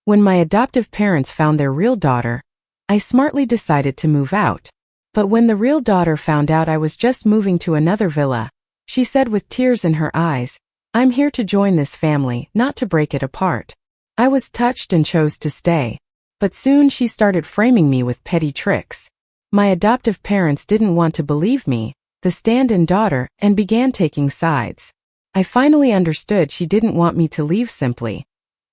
When my adoptive parents found their real daughter, I smartly decided to move out. But when the real daughter found out I was just moving to another villa, she said with tears in her eyes, "I'm here to join this family, not to break it apart." I was touched and chose to stay. But soon she started framing me with petty tricks. My adoptive parents didn't want to believe me, the stand-in daughter, and began taking sides. I finally understood she didn't want me to leave simply.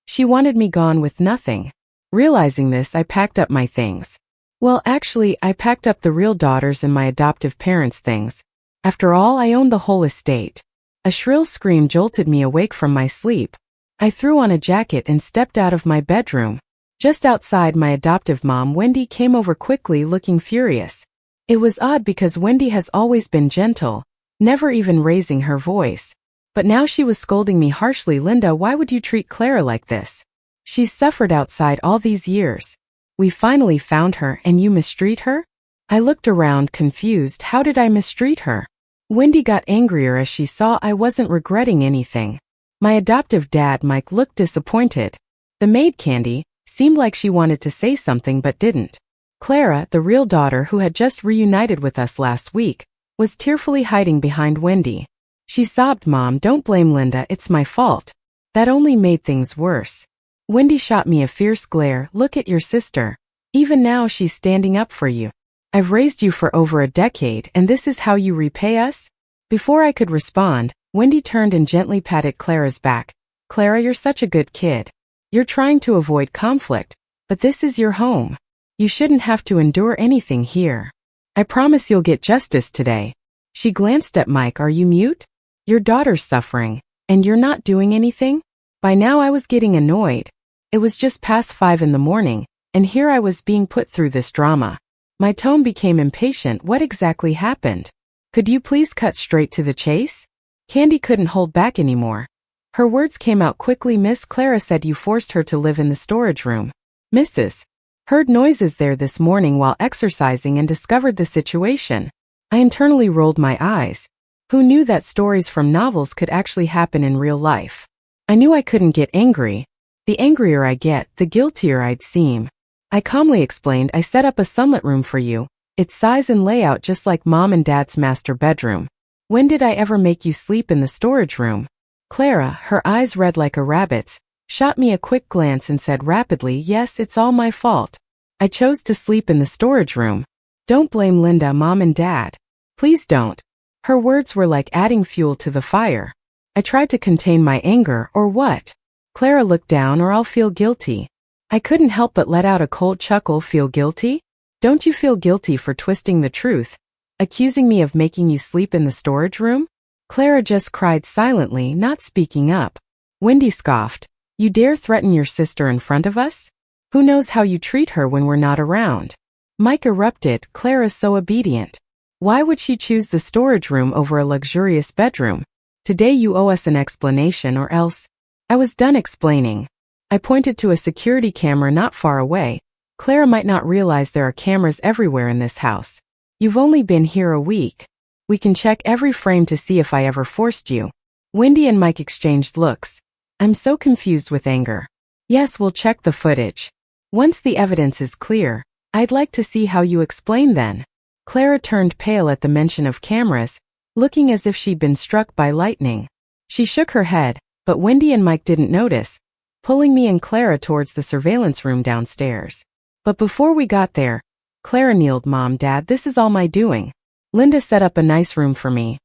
She wanted me gone with nothing. Realizing this, I packed up my things. Well, actually, I packed up the real daughter's and my adoptive parents' things. After all, I owned the whole estate. A shrill scream jolted me awake from my sleep. I threw on a jacket and stepped out of my bedroom. Just outside, my adoptive mom, Wendy, came over quickly, looking furious. It was odd because Wendy has always been gentle, never even raising her voice. But now she was scolding me harshly. "Linda, why would you treat Clara like this? She's suffered outside all these years. We finally found her and you mistreat her?" I looked around, confused. How did I mistreat her? Wendy got angrier as she saw I wasn't regretting anything. My adoptive dad, Mike, looked disappointed. The maid, Candy, seemed like she wanted to say something but didn't. Clara, the real daughter who had just reunited with us last week, was tearfully hiding behind Wendy. She sobbed, "Mom, don't blame Linda, it's my fault." That only made things worse. Wendy shot me a fierce glare. "Look at your sister. Even now she's standing up for you. I've raised you for over a decade and this is how you repay us?" Before I could respond, Wendy turned and gently patted Clara's back. "Clara, you're such a good kid. You're trying to avoid conflict, but this is your home. You shouldn't have to endure anything here. I promise you'll get justice today." She glanced at Mike. "Are you mute? Your daughter's suffering, and you're not doing anything?" By now I was getting annoyed. It was just past 5 in the morning, and here I was being put through this drama. My tone became impatient. "What exactly happened? Could you please cut straight to the chase?" Candy couldn't hold back anymore. Her words came out quickly. "Miss Clara said you forced her to live in the storage room. Mrs. Heard noises there this morning while exercising and discovered the situation." I internally rolled my eyes. Who knew that stories from novels could actually happen in real life? I knew I couldn't get angry. The angrier I get, the guiltier I'd seem. I calmly explained, "I set up a sunlit room for you. Its size and layout just like Mom and Dad's master bedroom. When did I ever make you sleep in the storage room?" Clara, her eyes red like a rabbit's, shot me a quick glance and said rapidly, "Yes, it's all my fault. I chose to sleep in the storage room. Don't blame Linda, Mom and Dad. Please don't." Her words were like adding fuel to the fire. I tried to contain my anger. "Or what? Clara, look down or I'll feel guilty." I couldn't help but let out a cold chuckle. "Feel guilty? Don't you feel guilty for twisting the truth, accusing me of making you sleep in the storage room?" Clara just cried silently, not speaking up. Wendy scoffed, "You dare threaten your sister in front of us? Who knows how you treat her when we're not around?" Mike erupted, "Clara's so obedient. Why would she choose the storage room over a luxurious bedroom? Today you owe us an explanation or else—" I was done explaining. I pointed to a security camera not far away. "Clara might not realize there are cameras everywhere in this house. You've only been here a week. We can check every frame to see if I ever forced you." Wendy and Mike exchanged looks. I'm so confused with anger. "Yes, we'll check the footage. Once the evidence is clear, I'd like to see how you explain then." Clara turned pale at the mention of cameras, looking as if she'd been struck by lightning. She shook her head, but Wendy and Mike didn't notice, pulling me and Clara towards the surveillance room downstairs. But before we got there, Clara kneeled. "Mom, Dad, this is all my doing. Linda set up a nice room for me.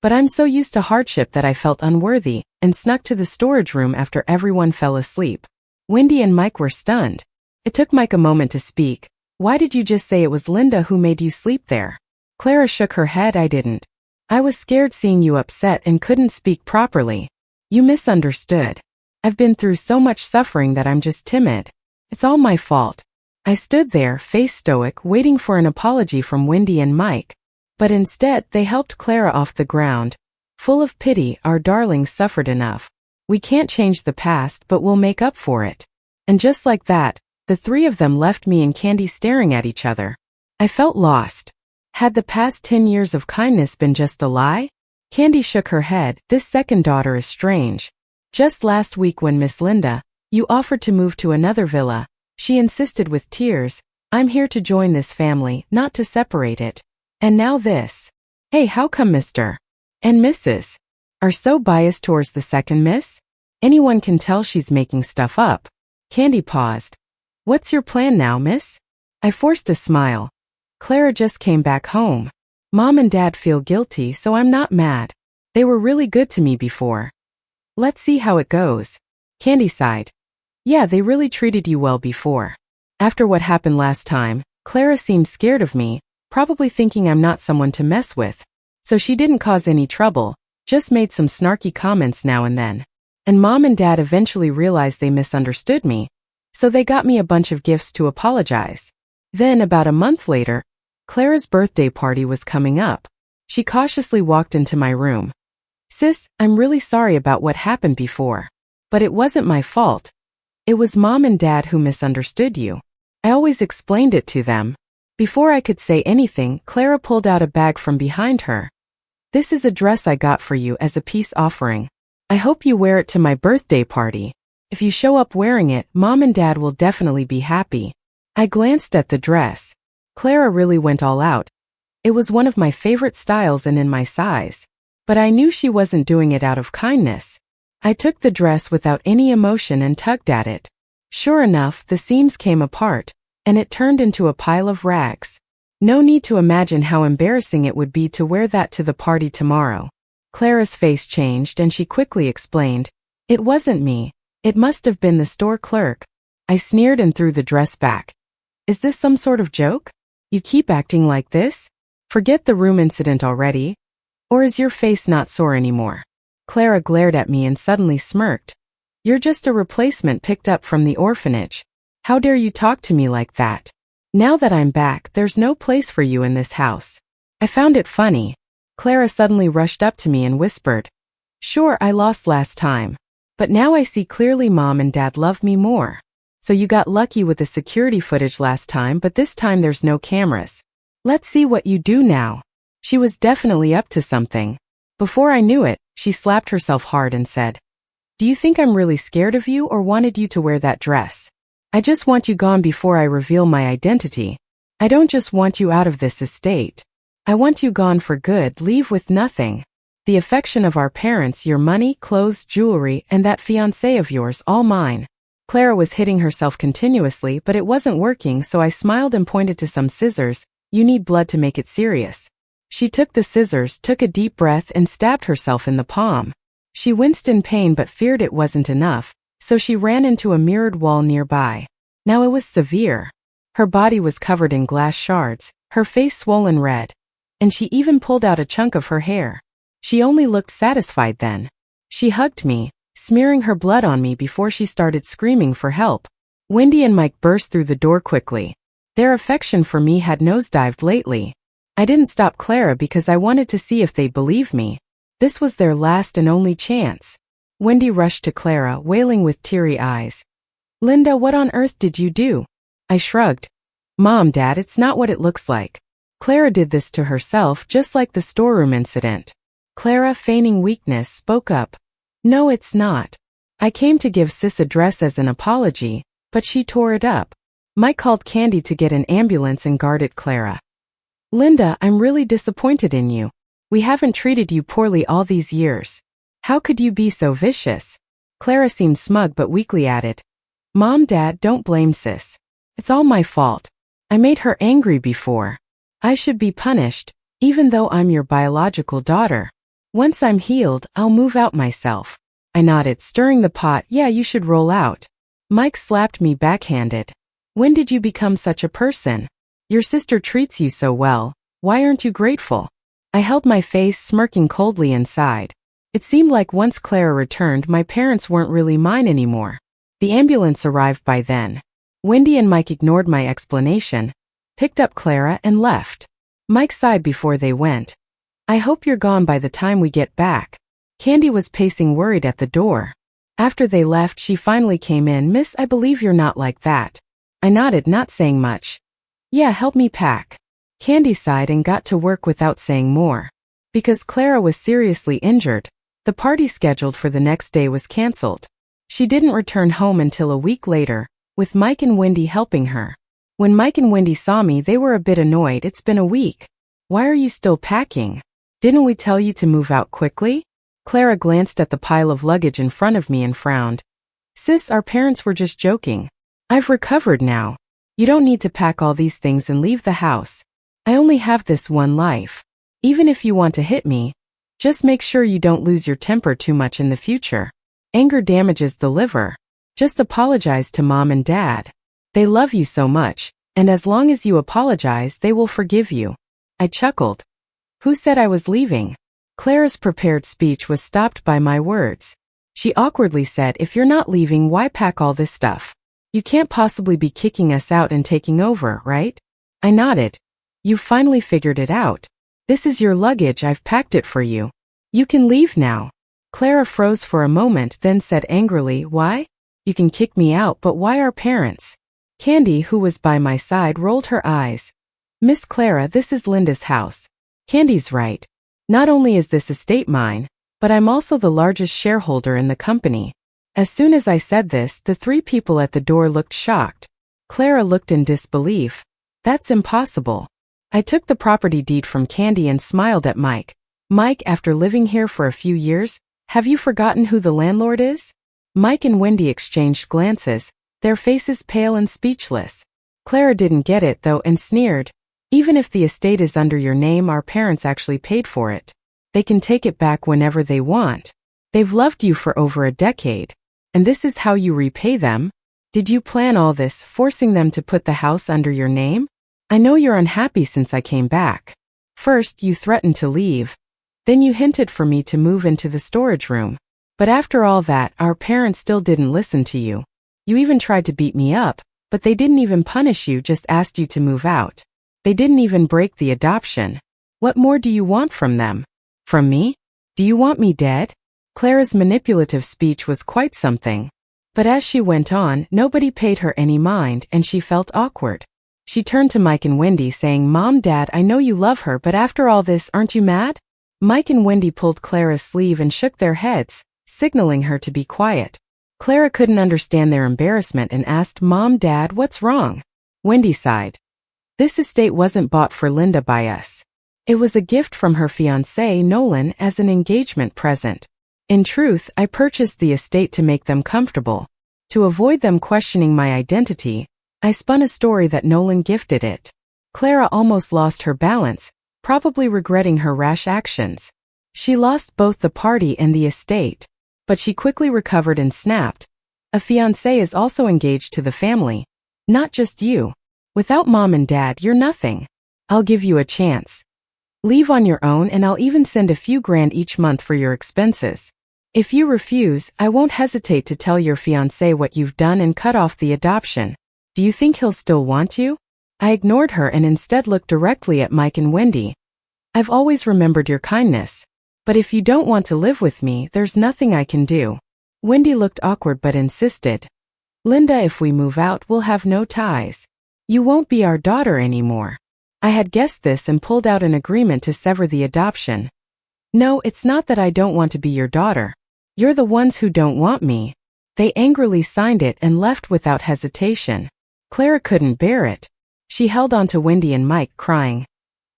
But I'm so used to hardship that I felt unworthy and snuck to the storage room after everyone fell asleep." Wendy and Mike were stunned. It took Mike a moment to speak. "Why did you just say it was Linda who made you sleep there?" Clara shook her head. "I didn't. I was scared seeing you upset and couldn't speak properly. You misunderstood. I've been through so much suffering that I'm just timid. It's all my fault." I stood there, face stoic, waiting for an apology from Wendy and Mike. But instead, they helped Clara off the ground. Full of pity, "Our darling suffered enough. We can't change the past, but we'll make up for it." And just like that, the three of them left me and Candy staring at each other. I felt lost. Had the past 10 years of kindness been just a lie? Candy shook her head. "This second daughter is strange. Just last week when Miss Linda, You offered to move to another villa. She insisted with tears. I'm here to join this family, not to separate it. And now this. Hey, how come Mr. and Mrs. are so biased towards the second miss? Anyone can tell she's making stuff up. Candy paused. What's your plan now, miss? I forced a smile. Clara just came back home. Mom and Dad feel guilty, so I'm not mad. They were really good to me before. Let's see how it goes. Candy sighed. Yeah, they really treated you well before. After what happened last time, Clara seemed scared of me, probably thinking I'm not someone to mess with. So she didn't cause any trouble, just made some snarky comments now and then. And Mom and Dad eventually realized they misunderstood me, so they got me a bunch of gifts to apologize. Then, about a month later, Clara's birthday party was coming up. She cautiously walked into my room. Sis, I'm really sorry about what happened before. But it wasn't my fault. It was Mom and Dad who misunderstood you. I always explained it to them. Before I could say anything, Clara pulled out a bag from behind her. This is a dress I got for you as a peace offering. I hope you wear it to my birthday party. If you show up wearing it, Mom and Dad will definitely be happy. I glanced at the dress. Clara really went all out. It was one of my favorite styles and in my size. But I knew she wasn't doing it out of kindness. I took the dress without any emotion and tugged at it. Sure enough, the seams came apart, and it turned into a pile of rags. No need to imagine how embarrassing it would be to wear that to the party tomorrow. Clara's face changed and she quickly explained, It wasn't me. It must have been the store clerk. I sneered and threw the dress back. Is this some sort of joke? You keep acting like this? Forget the room incident already. Or is your face not sore anymore? Clara glared at me and suddenly smirked. You're just a replacement picked up from the orphanage. How dare you talk to me like that? Now that I'm back, there's no place for you in this house. I found it funny. Clara suddenly rushed up to me and whispered, Sure, I lost last time. But now I see clearly Mom and Dad love me more. So you got lucky with the security footage last time, but this time there's no cameras. Let's see what you do now. She was definitely up to something. Before I knew it, she slapped herself hard and said, Do you think I'm really scared of you or wanted you to wear that dress? I just want you gone before I reveal my identity. I don't just want you out of this estate. I want you gone for good, leave with nothing. The affection of our parents, your money, clothes, jewelry, and that fiancé of yours, all mine. Clara was hitting herself continuously, but it wasn't working, so I smiled and pointed to some scissors. You need blood to make it serious. She took the scissors, took a deep breath, and stabbed herself in the palm. She winced in pain but feared it wasn't enough, so she ran into a mirrored wall nearby. Now it was severe. Her body was covered in glass shards, her face swollen red, and she even pulled out a chunk of her hair. She only looked satisfied then. She hugged me, smearing her blood on me before she started screaming for help. Wendy and Mike burst through the door quickly. Their affection for me had nosedived lately. I didn't stop Clara because I wanted to see if they'd believe me. This was their last and only chance. Wendy rushed to Clara, wailing with teary eyes. Linda, what on earth did you do? I shrugged. Mom, Dad, it's not what it looks like. Clara did this to herself, just like the storeroom incident. Clara, feigning weakness, spoke up. No, it's not. I came to give Sis a dress as an apology, but she tore it up. Mike called Candy to get an ambulance and guarded Clara. Linda, I'm really disappointed in you. We haven't treated you poorly all these years. How could you be so vicious? Clara seemed smug but weakly added. Mom, Dad, don't blame Sis. It's all my fault. I made her angry before. I should be punished, even though I'm your biological daughter. Once I'm healed, I'll move out myself. I nodded, stirring the pot. Yeah, you should roll out. Mike slapped me backhanded. When did you become such a person? Your sister treats you so well. Why aren't you grateful? I held my face, smirking coldly inside. It seemed like once Clara returned, my parents weren't really mine anymore. The ambulance arrived by then. Wendy and Mike ignored my explanation, picked up Clara, and left. Mike sighed before they went. I hope you're gone by the time we get back. Candy was pacing worried at the door. After they left, she finally came in. Miss, I believe you're not like that. I nodded, not saying much. Yeah, help me pack. Candy sighed and got to work without saying more. Because Clara was seriously injured, the party scheduled for the next day was cancelled. She didn't return home until a week later, with Mike and Wendy helping her. When Mike and Wendy saw me, they were a bit annoyed. It's been a week. Why are you still packing? Didn't we tell you to move out quickly? Clara glanced at the pile of luggage in front of me and frowned. Sis, our parents were just joking. I've recovered now. You don't need to pack all these things and leave the house. I only have this one life. Even if you want to hit me, just make sure you don't lose your temper too much in the future. Anger damages the liver. Just apologize to Mom and Dad. They love you so much, and as long as you apologize, they will forgive you. I chuckled. Who said I was leaving? Clara's prepared speech was stopped by my words. She awkwardly said, if you're not leaving, why pack all this stuff? You can't possibly be kicking us out and taking over, right? I nodded. You've finally figured it out. This is your luggage, I've packed it for you. You can leave now. Clara froze for a moment, then said angrily, why? You can kick me out, but why our parents? Candy, who was by my side, rolled her eyes. Miss Clara, this is Linda's house. Candy's right. Not only is this estate mine, but I'm also the largest shareholder in the company. As soon as I said this, the three people at the door looked shocked. Clara looked in disbelief. That's impossible. I took the property deed from Candy and smiled at Mike. Mike, after living here for a few years, have you forgotten who the landlord is? Mike and Wendy exchanged glances, their faces pale and speechless. Clara didn't get it though and sneered. Even if the estate is under your name, our parents actually paid for it. They can take it back whenever they want. They've loved you for over a decade. And this is how you repay them? Did you plan all this, forcing them to put the house under your name? I know you're unhappy since I came back. First, you threatened to leave. Then you hinted for me to move into the storage room. But after all that, our parents still didn't listen to you. You even tried to beat me up, but they didn't even punish you, just asked you to move out. They didn't even break the adoption. What more do you want from them? From me? Do you want me dead? Clara's manipulative speech was quite something. But as she went on, nobody paid her any mind and she felt awkward. She turned to Mike and Wendy saying, Mom, Dad, I know you love her, but after all this, aren't you mad? Mike and Wendy pulled Clara's sleeve and shook their heads, signaling her to be quiet. Clara couldn't understand their embarrassment and asked, Mom, Dad, what's wrong? Wendy sighed. This estate wasn't bought for Linda by us. It was a gift from her fiancé, Nolan, as an engagement present. In truth, I purchased the estate to make them comfortable. To avoid them questioning my identity, I spun a story that Nolan gifted it. Clara almost lost her balance, probably regretting her rash actions. She lost both the party and the estate. But she quickly recovered and snapped. A fiancé is also engaged to the family. Not just you. Without Mom and Dad, you're nothing. I'll give you a chance. Leave on your own and I'll even send a few grand each month for your expenses. If you refuse, I won't hesitate to tell your fiancé what you've done and cut off the adoption. Do you think he'll still want you? I ignored her and instead looked directly at Mike and Wendy. I've always remembered your kindness. But if you don't want to live with me, there's nothing I can do. Wendy looked awkward but insisted. Linda, if we move out, we'll have no ties. You won't be our daughter anymore. I had guessed this and pulled out an agreement to sever the adoption. No, it's not that I don't want to be your daughter. You're the ones who don't want me. They angrily signed it and left without hesitation. Clara couldn't bear it. She held on to Wendy and Mike, crying,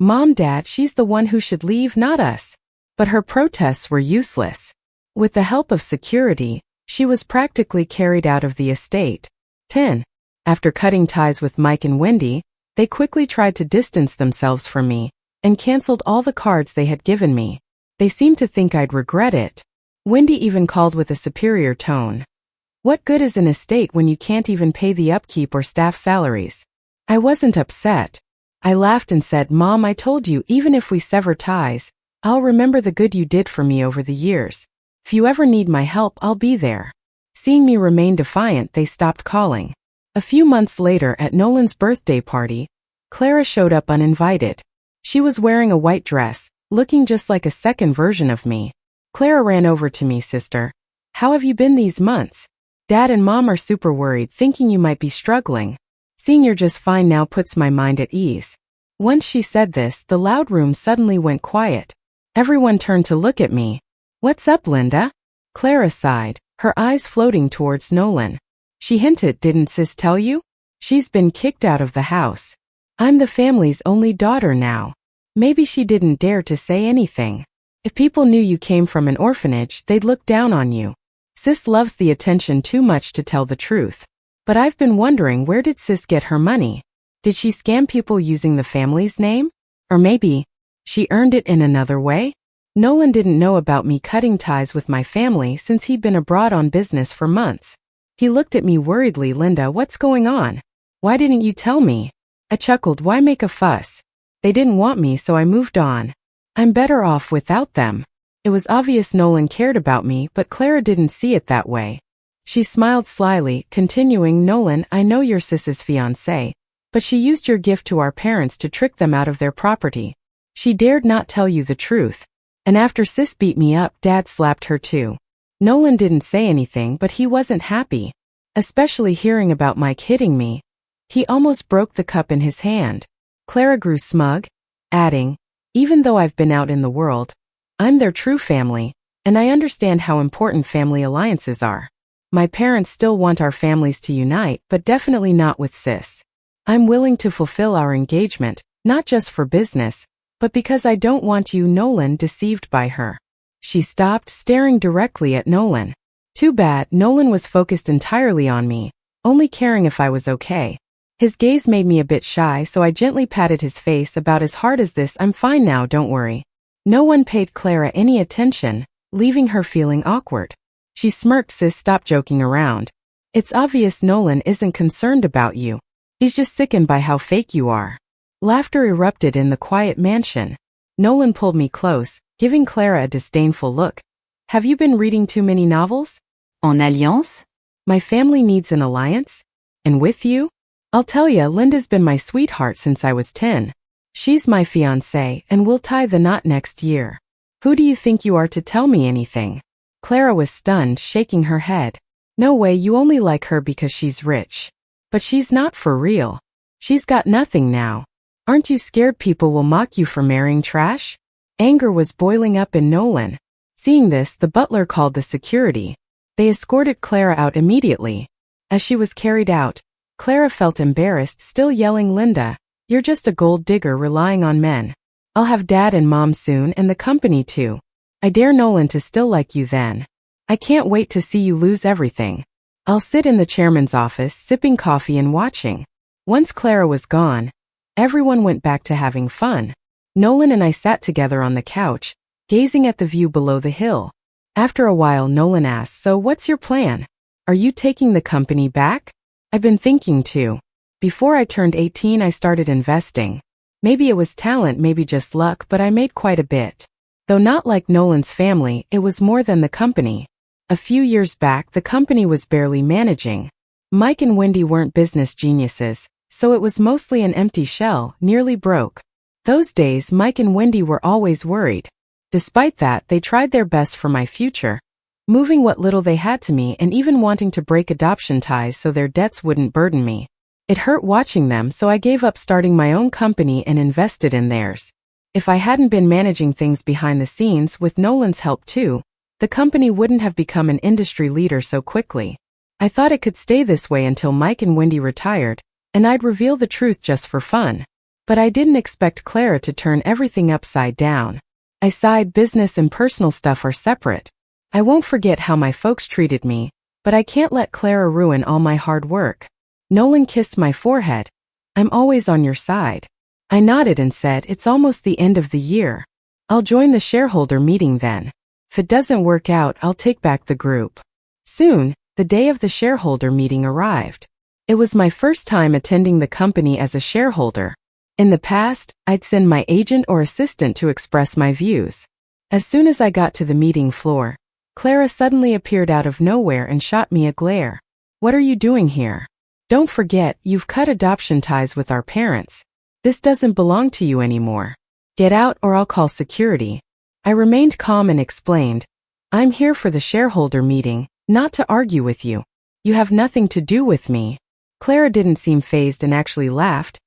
Mom, Dad, she's the one who should leave, not us. But her protests were useless. With the help of security, she was practically carried out of the estate. 10. After cutting ties with Mike and Wendy, they quickly tried to distance themselves from me and canceled all the cards they had given me. They seemed to think I'd regret it. Wendy even called with a superior tone. What good is an estate when you can't even pay the upkeep or staff salaries? I wasn't upset. I laughed and said, Mom, I told you, even if we sever ties, I'll remember the good you did for me over the years. If you ever need my help, I'll be there. Seeing me remain defiant, they stopped calling. A few months later, at Nolan's birthday party, Clara showed up uninvited. She was wearing a white dress, looking just like a second version of me. Clara ran over to me, Sister. How have you been these months? Dad and Mom are super worried, thinking you might be struggling. Seeing you're just fine now puts my mind at ease. Once she said this, the loud room suddenly went quiet. Everyone turned to look at me. What's up, Linda? Clara sighed, her eyes floating towards Nolan. She hinted, "Didn't sis tell you? She's been kicked out of the house. I'm the family's only daughter now." Maybe she didn't dare to say anything. If people knew you came from an orphanage, they'd look down on you. Sis loves the attention too much to tell the truth. But I've been wondering, where did sis get her money? Did she scam people using the family's name? Or maybe she earned it in another way? Nolan didn't know about me cutting ties with my family since he'd been abroad on business for months. He looked at me worriedly. "Linda, what's going on? Why didn't you tell me?" I chuckled. "Why make a fuss? They didn't want me, so I moved on. I'm better off without them." It was obvious Nolan cared about me, but Clara didn't see it that way. She smiled slyly, continuing, "Nolan, I know you're sis's fiancé, but she used your gift to our parents to trick them out of their property. She dared not tell you the truth. And after sis beat me up, Dad slapped her too." Nolan didn't say anything, but he wasn't happy. Especially hearing about Mike hitting me. He almost broke the cup in his hand. Clara grew smug, adding, "Even though I've been out in the world, I'm their true family, and I understand how important family alliances are. My parents still want our families to unite, but definitely not with sis. I'm willing to fulfill our engagement, not just for business, but because I don't want you, Nolan, deceived by her." She stopped, staring directly at Nolan. Too bad. Nolan was focused entirely on me, only caring if I was okay. His gaze made me a bit shy, so I gently patted his face. "About as hard as this, I'm fine now, don't worry." No one paid Clara any attention, leaving her feeling awkward. She smirked. "Sis, stop joking around. It's obvious Nolan isn't concerned about you. He's just sickened by how fake you are." Laughter erupted in the quiet mansion. Nolan pulled me close, giving Clara a disdainful look. "Have you been reading too many novels? En alliance? My family needs an alliance? And with you? I'll tell ya, Linda's been my sweetheart since I was 10. She's my fiancé, and we'll tie the knot next year. Who do you think you are to tell me anything?" Clara was stunned, shaking her head. "No way, you only like her because she's rich. But she's not for real. She's got nothing now. Aren't you scared people will mock you for marrying trash?" Anger was boiling up in Nolan. Seeing this, the butler called the security. They escorted Clara out immediately. As she was carried out, Clara felt embarrassed, still yelling, "Linda, you're just a gold digger relying on men. I'll have Dad and Mom soon, and the company too. I dare Nolan to still like you then. I can't wait to see you lose everything. I'll sit in the chairman's office, sipping coffee and watching." Once Clara was gone, everyone went back to having fun. Nolan and I sat together on the couch, gazing at the view below the hill. After a while, Nolan asked, "So what's your plan? Are you taking the company back?" "I've been thinking too. Before I turned 18, I started investing. Maybe it was talent, maybe just luck, but I made quite a bit. Though not like Nolan's family, it was more than the company. A few years back, the company was barely managing. Mike and Wendy weren't business geniuses, so it was mostly an empty shell, nearly broke. Those days, Mike and Wendy were always worried. Despite that, they tried their best for my future, moving what little they had to me and even wanting to break adoption ties so their debts wouldn't burden me. It hurt watching them, so I gave up starting my own company and invested in theirs. If I hadn't been managing things behind the scenes with Nolan's help too, the company wouldn't have become an industry leader so quickly. I thought it could stay this way until Mike and Wendy retired, and I'd reveal the truth just for fun. But I didn't expect Clara to turn everything upside down. I sighed. Business and personal stuff are separate. I won't forget how my folks treated me, but I can't let Clara ruin all my hard work. Nolan kissed my forehead. "I'm always on your side." I nodded and said, "It's almost the end of the year. I'll join the shareholder meeting then. If it doesn't work out, I'll take back the group." Soon, the day of the shareholder meeting arrived. It was my first time attending the company as a shareholder. In the past, I'd send my agent or assistant to express my views. As soon as I got to the meeting floor, Clara suddenly appeared out of nowhere and shot me a glare. "What are you doing here? Don't forget, you've cut adoption ties with our parents. This doesn't belong to you anymore. Get out or I'll call security." I remained calm and explained, "I'm here for the shareholder meeting, not to argue with you. You have nothing to do with me." Clara didn't seem fazed and actually laughed,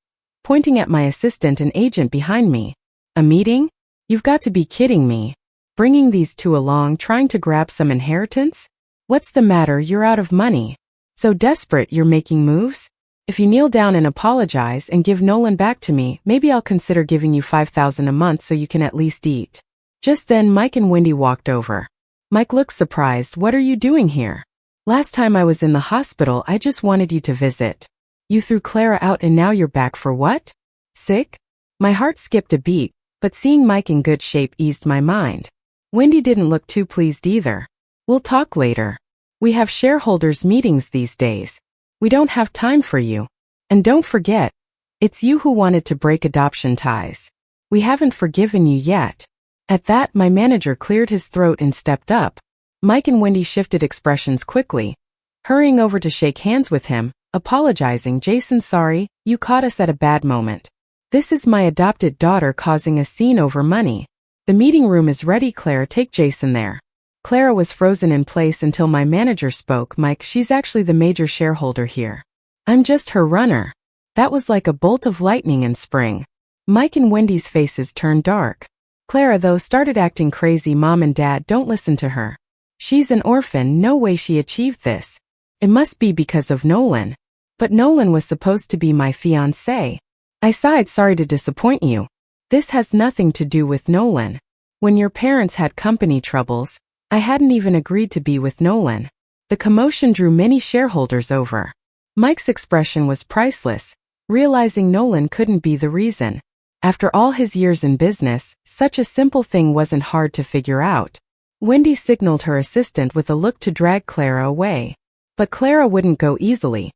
pointing at my assistant and agent behind me. "A meeting? You've got to be kidding me. Bringing these two along, trying to grab some inheritance? What's the matter? You're out of money. So desperate you're making moves? If you kneel down and apologize and give Nolan back to me, maybe I'll consider giving you $5,000 a month so you can at least eat. Just then Mike and Wendy walked over. Mike looked surprised. What are you doing here? Last time I was in the hospital, I just wanted you to visit. You threw Clara out and now you're back for what? Sick? My heart skipped a beat, but seeing Mike in good shape eased my mind. Wendy didn't look too pleased either. We'll talk later. We have shareholders meetings these days. We don't have time for you. And don't forget, it's you who wanted to break adoption ties. We haven't forgiven you yet. At that, my manager cleared his throat and stepped up. Mike and Wendy shifted expressions quickly, hurrying over to shake hands with him, apologizing. Jason, sorry, you caught us at a bad moment. This is my adopted daughter causing a scene over money. The meeting room is ready, Clara, take Jason there. Clara was frozen in place until my manager spoke. Mike, she's actually the major shareholder here. I'm just her runner. That was like a bolt of lightning in spring. Mike and Wendy's faces turned dark. Clara, though, started acting crazy. Mom and Dad, don't listen to her. She's an orphan, no way she achieved this. It must be because of Nolan. But Nolan was supposed to be my fiancé. I sighed, sorry to disappoint you. This has nothing to do with Nolan. When your parents had company troubles, I hadn't even agreed to be with Nolan. The commotion drew many shareholders over. Mike's expression was priceless, realizing Nolan couldn't be the reason. After all his years in business, such a simple thing wasn't hard to figure out. Wendy signaled her assistant with a look to drag Clara away. But Clara wouldn't go easily.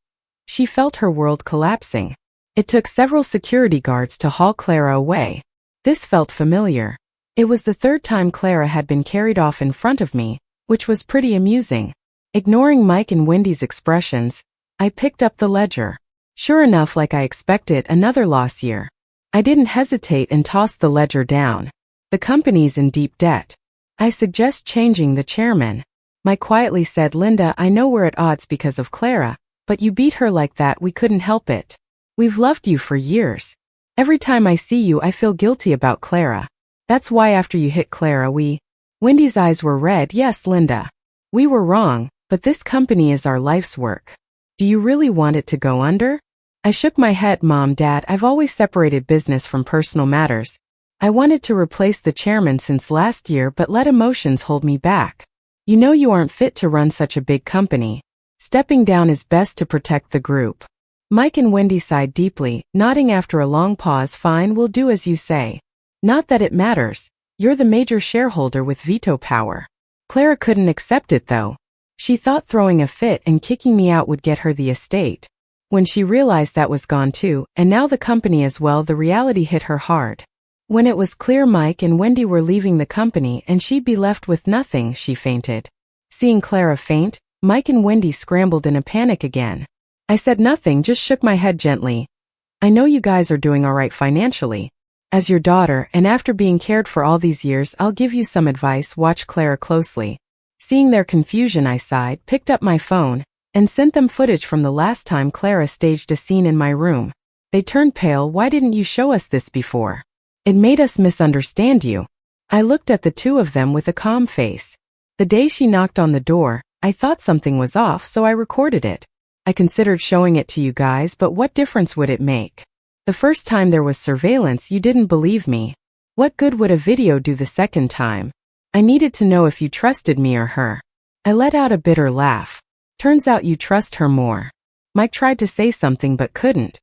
She felt her world collapsing. It took several security guards to haul Clara away. This felt familiar. It was the third time Clara had been carried off in front of me, which was pretty amusing. Ignoring Mike and Wendy's expressions, I picked up the ledger. Sure enough, like I expected, another loss year. I didn't hesitate and tossed the ledger down. The company's in deep debt. I suggest changing the chairman. Mike quietly said, Linda, I know we're at odds because of Clara, but you beat her like that, we couldn't help it. We've loved you for years. Every time I see you, I feel guilty about Clara. That's why after you hit Clara, Wendy's eyes were red. Yes, Linda. We were wrong, but this company is our life's work. Do you really want it to go under? I shook my head. Mom, Dad, I've always separated business from personal matters. I wanted to replace the chairman since last year, but let emotions hold me back. You know you aren't fit to run such a big company. Stepping down is best to protect the group. Mike and Wendy sighed deeply, nodding after a long pause. Fine, we'll do as you say. Not that it matters. You're the major shareholder with veto power. Clara couldn't accept it though. She thought throwing a fit and kicking me out would get her the estate. When she realized that was gone too, and now the company as well, the reality hit her hard. When it was clear Mike and Wendy were leaving the company and she'd be left with nothing, she fainted. Seeing Clara faint, Mike and Wendy scrambled in a panic again. I said nothing, just shook my head gently. I know you guys are doing all right financially. As your daughter, and after being cared for all these years, I'll give you some advice. Watch Clara closely. Seeing their confusion, I sighed, picked up my phone, and sent them footage from the last time Clara staged a scene in my room. They turned pale. Why didn't you show us this before? It made us misunderstand you. I looked at the two of them with a calm face. The day she knocked on the door, I thought something was off, so I recorded it. I considered showing it to you guys, but what difference would it make? The first time there was surveillance, you didn't believe me. What good would a video do the second time? I needed to know if you trusted me or her. I let out a bitter laugh. Turns out you trust her more. Mike tried to say something but couldn't.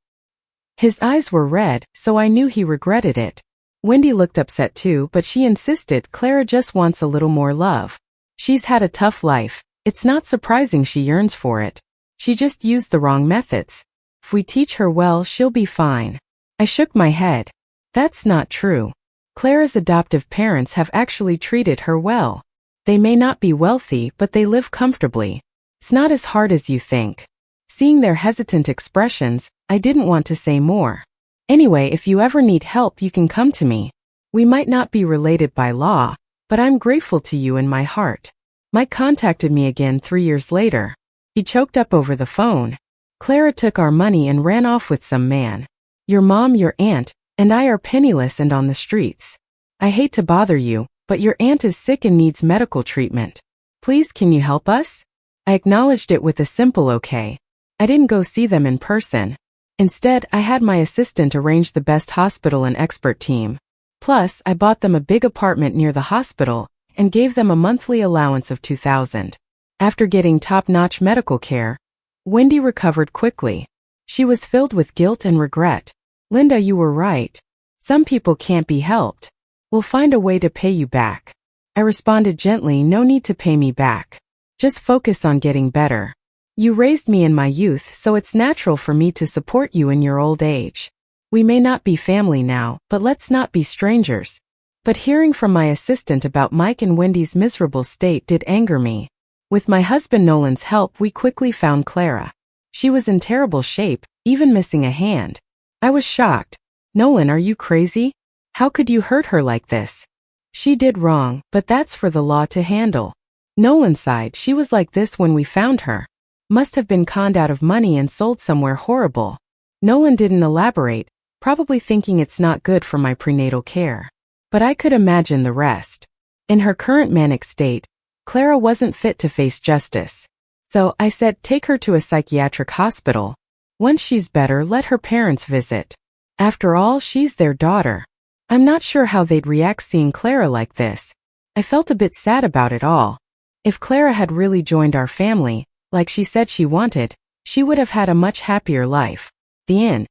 His eyes were red, so I knew he regretted it. Wendy looked upset too, but she insisted. Clara just wants a little more love. She's had a tough life. It's not surprising she yearns for it. She just used the wrong methods. If we teach her well, she'll be fine. I shook my head. That's not true. Clara's adoptive parents have actually treated her well. They may not be wealthy, but they live comfortably. It's not as hard as you think. Seeing their hesitant expressions, I didn't want to say more. Anyway, if you ever need help, you can come to me. We might not be related by law, but I'm grateful to you in my heart. Mike contacted me again 3 years later. He choked up over the phone. Clara took our money and ran off with some man. Your mom, your aunt, and I are penniless and on the streets. I hate to bother you, but your aunt is sick and needs medical treatment. Please, can you help us? I acknowledged it with a simple okay. I didn't go see them in person. Instead, I had my assistant arrange the best hospital and expert team. Plus, I bought them a big apartment near the hospital and gave them a monthly allowance of $2,000. After getting top-notch medical care, Wendy recovered quickly. She was filled with guilt and regret. Linda, you were right. Some people can't be helped. We'll find a way to pay you back. I responded gently, no need to pay me back. Just focus on getting better. You raised me in my youth, so it's natural for me to support you in your old age. We may not be family now, but let's not be strangers. But hearing from my assistant about Mike and Wendy's miserable state did anger me. With my husband Nolan's help, we quickly found Clara. She was in terrible shape, even missing a hand. I was shocked. Nolan, are you crazy? How could you hurt her like this? She did wrong, but that's for the law to handle. Nolan sighed. She was like this when we found her. Must have been conned out of money and sold somewhere horrible. Nolan didn't elaborate, probably thinking it's not good for my prenatal care. But I could imagine the rest. In her current manic state, Clara wasn't fit to face justice. So I said, take her to a psychiatric hospital. Once she's better, let her parents visit. After all, she's their daughter. I'm not sure how they'd react seeing Clara like this. I felt a bit sad about it all. If Clara had really joined our family, like she said she wanted, she would have had a much happier life. The end.